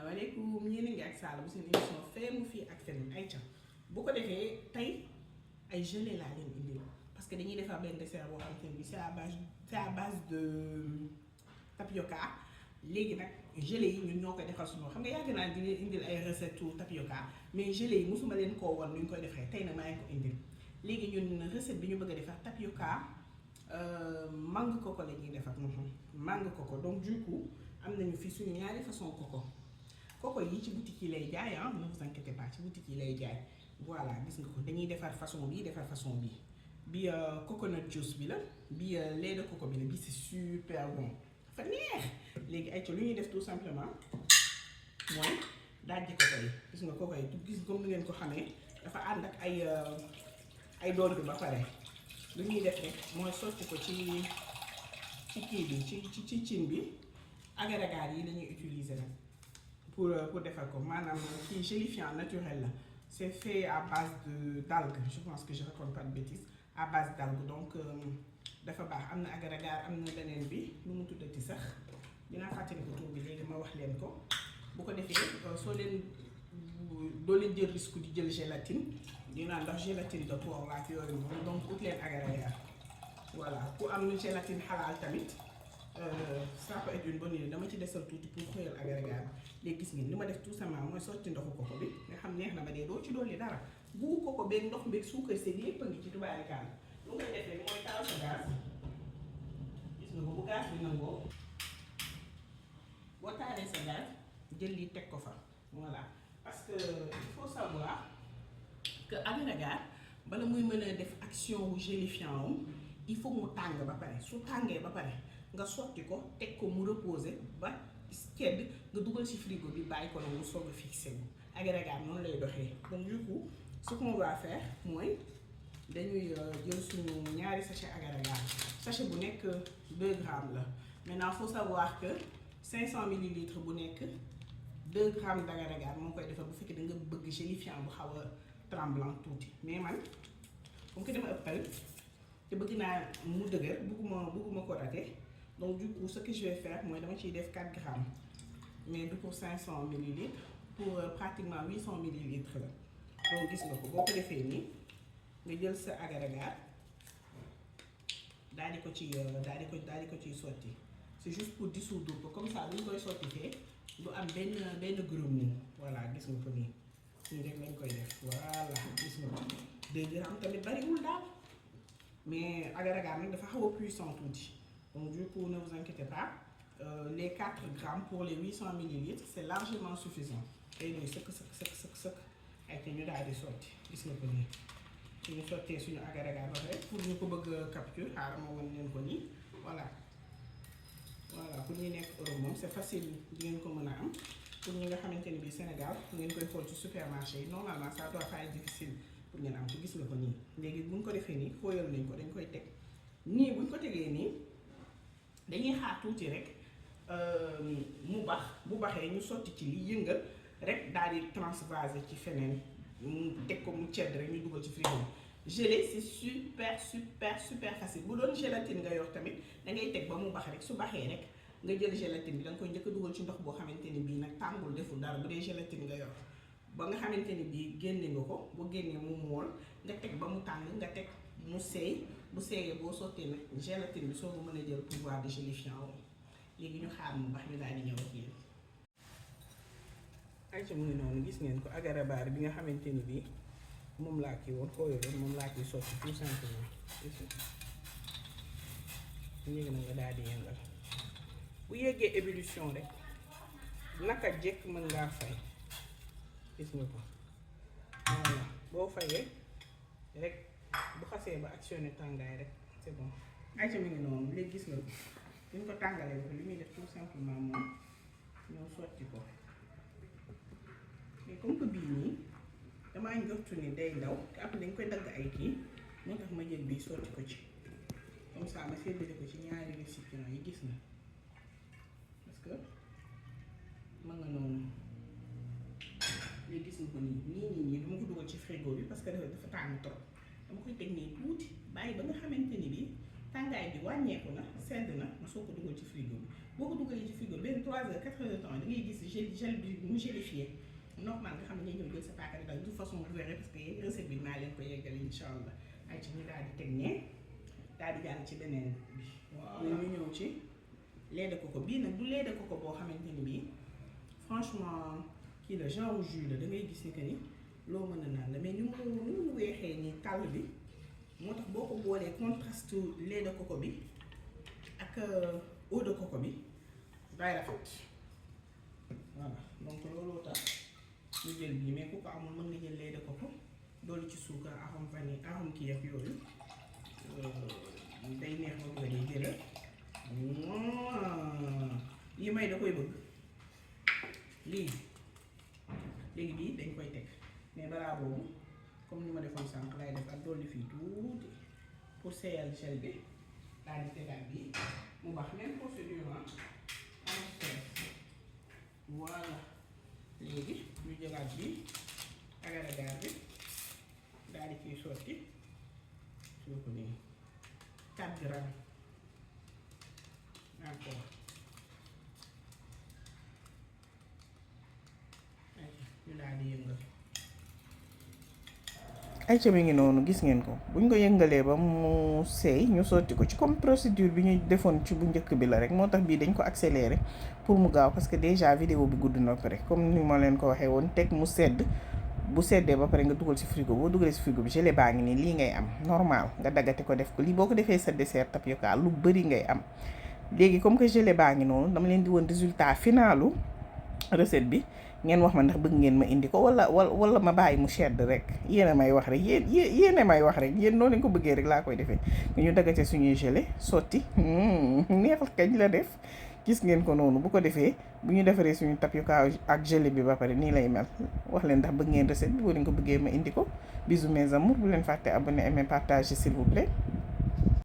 asalaamaaleykum yéen a ngi ak Sall bu seen émission feemu fii ak feneen ay ca bu ko defee tey ay gelée laa leen indil parce que dañuy defar benn dessert boo xam te ne bi c'est à base de tapioca léegi nag gelée yi ñun ñoo koy defar suñu xam nga yàgg naa di leen indil ay recette tapioca mais gelée yi mosuma leen koo won nu ñu koy defee tey nag maa ngi ko indil léegi ñun recette bi ñu bëgg a defar tapioca mangue coco la ñuy defar mangue coco donc du coup am nañu fi suñu ñaari façon coco yi ci boutique yi lay jaay ah ne vous inquiétez pas ci boutique yi lay jaay voilà gis nga ko dañuy defar façon bi defar façon bi coconut juice bi la bi lait de coco bi la bi c'est super bon dafa neex léegi ay ca lu ñuy def tout simplement mooy dajji coco yi gis nga coco yi gis comme ni ngeen ko xamee dafa ànd ak ay doon bi ba pare lu ñuy def rek mooy sotti ko ci kii bi ci cin bi agar-agar yi la ñuy utiliser nag pour defar ko maanaam kii gélifiant naturel la c'est fait à base d'algues je pense que je raconte pas de bêtises à base d'algues donc dafa baax am na agar-agar am na beneen bi nu mu tuddati sax dinaa fàttali ko tur bi léegi ma wax leen ko bu ko defee soo leen doo leen jël risque di jël gélatine dinaa ndax gélatine de porc la ak yooyu noonu donc ut leen agar-agar voilà ku am gélatine xalaal tamit ça peut être une bonne idée dama ci desal tuuti pour xoyal agar-agar léegi gis ngeen li ma def tout simplement mooy sotti ndoxu koko bi nga xam neex na ba dee doo ci dolli dara bu koko beeg ndox beeg suukar seeg lépp a ngi ci tubaarikaal lu ngay defee mooy taal sa gaz gis nga ko bu gaz bi nangoo boo taalee sa gaz jël lii teg ko fa voilà parce que il faut savoir que agar-agar bala muy mën a def action wu gélifiant am il faut mu tàng ba pare su tàngee ba pare nga sotti ko teg ko mu reposer ba cedd nga dugal ci frigo bi bàyyi ko na mu soog a fixé wu agar-agar noonu lay doxee donc du coup ce qu'on va faire mooy dañuy jël suñu ñaari sachet agar-agar sachet bu nekk 2 grammes la maintenant faut savoir que 500 millilitres bu nekk 2 grammes d'agar-agar moo koy defar bu fekkee da nga bëgg gélifiant bu xaw a tremblant tuuti mais man comme que dama ëppal te bëgg naa mu dëgër bëgguma ko rater donc du coup ce que je vais faire mooy dama ciy def 4 grammes mais du pour 500 millilitres pour pratiquement 800 millilitres la donc gis nga ko boo ko defee nii nga jël sa agar-agar daal di ko ciy sotti c'est juste pour dissoudre ko comme ça lu ñu koy sotti fee du am benn grumeau voilà gis nga ko nii nii rek lañ koy def voilà gis nga ko 2 grammes tamit bariwul daal mais agar-agar nag dafa xaw a puissant tuuti donc du coup ne vous inquiétez pas les 4 grammes pour les 800 millilitres c'est largement suffisant tey ñuy sëkk ay te ñu daal di sotti gis nga ko nii suñu sottee suñu agar-agar ba pare pour ñu ko bëgg capture xaaral ma wan leen ko nii voilà pour ñuy nekk Europe moom c'est facile di ngeen ko mën a am pour ñi nga xamante ni bii Sénégal ngeen koy xool ci supermarché yi normalement ça doit pas être difficile pour ngeen am te gis nga ko nii léegi bu ñu ko defee nii xóoyal nañ ko dañ koy teg nii bu ñu ko tegee nii dañuy xaar tuuti rek mu bax bu baxee ñu sotti ci li yëngal rek daal di transvaser ci feneen mu teg ko mu cedd rek ñu dugal ci frigo gelée c'est super facile bu doon gélatine nga yor tamit da ngay teg ba mu bax rek su baxee rek nga jël gélatine bi da nga koy njëkk a dugal ci ndox boo xamante ni bii nag tàngul deful dara bu dee gélatine nga yor ba nga xamante ni bii génne nga ko bu génnee mu mool nga teg ba mu tàng nga teg mu seey bu seeyee boo sottee nag gélatine bi soo ko mën a jël pouvoir de gélifiant woon léegi ñu xaar mu bax ñu daal di ñëw ak yéen ay ca mu ngi noonu gis ngeen ko agar-agar bi nga xamante ni bii moom laa kii woon xooyaloon moom laa kii sotti tout simplement léegi nag nga daal di yëngal bu yeggee ébullition rek naka jekk mën ngaa fay gis nga ko voilà boo fayee rek bu xasee ba actionné tàngaay rek c'est bon ay ca mu ngi noonu léegi gis nga ko buñ ko tàngalee ko li muy def tout simplement moom ñëw sotti ko mais comme que bii nii damaa njortu ni day ndaw te après dañ koy dagg ay kii moo tax ma jël bii sotti ko ci comme ça ma séddale ko ci ñaari récipients yi gis na parce que ma nga noonu léegi gis nga ko nii dama ko dugal ci frigo bi parce que dafa tàng trop dama koy teg nii tuuti bàyyi ba nga xamante ni bi tàngaay bi wàññeeku na sedd na nga soo ko dugal ci frigo bi boo ko dugalee ci frigo benn 3 heures 4 heures de temps da ngay gis gel bi mu gélifié normal nga xam ne ngay ñëw jël sa paaka di dal de toute façon vous verrez parce que recette bi naa leen ko yeggal incha allah ay ci ñu daal di teg ñee daal di jàll ci beneen bi waaw ñu ñëw ci lait de coco bii nag du lait de coco boo xamante ni bii franchement kii la genre jus la da ngay gis ni que ni loo mën a naan la mais ni mu weexee ni tàll bi moo tax boo ko boolee contraste lait de coco bi ak eau de coco bi day rafet voilà donc looloo tax ñu jël bii mais ku ko amul mën nga jël lait de coco doolu ci suukar arôme vanille arôme kii ak yooyu day neex ba bëgg day jëlal yi may da koy bëgg lii léegi bii dañ koy teg mais balaa boobu comme ni ma defoon sànq lay def ak dolli fii tuuti pour seeyal gel bi daal di tegaat bii mu baax même procédure voilà léegi ñu jëlaat bii agar-agar bi daal di ciy sotti soo ko nii 4 grammes encore ñu daal di yëngal ayca mi ngi noonu gis ngeen ko buñ ko yëngalee ba mu seey ñu sotti ko ci comme procédure bi ñu defoon ci bu njëkk bi la rek moo tax bii dañ ko accéléré pour mu gaaw parce que déjà vidéo bi gudd na pare comme ni ma leen ko waxee woon teg mu sedd bu seddee ba pare nga dugal ci frigo boo dugalee ci frigo bi gelée baa ngi nii lii ngay am normal nga daggate ko def ko lii boo ko defee sa dessert tapioca lu bëri ngay am léegi comme que gelée baa ngi noonu dama leen di woon résultat finalu recette bi ngeen wax ma ndax bëgg ngeen ma indi ko wala ma bàyyi mu sedd rek yéen a may wax rek yéen a may wax rek yéen noonu leen ko bëggee rek laa koy defee ñu daggate suñuy gelée sotti neexal kañ la def gis ngeen ko noonu bu ko defee bu ñu defaree suñu tapioca ak gelée bi ba pare nii lay mel wax leen ndax bëgg ngeen recette bi boo leen ko bëggee ma indi ko bisous mes amours bu leen fàtte abonné aimer partager s'il vous plaît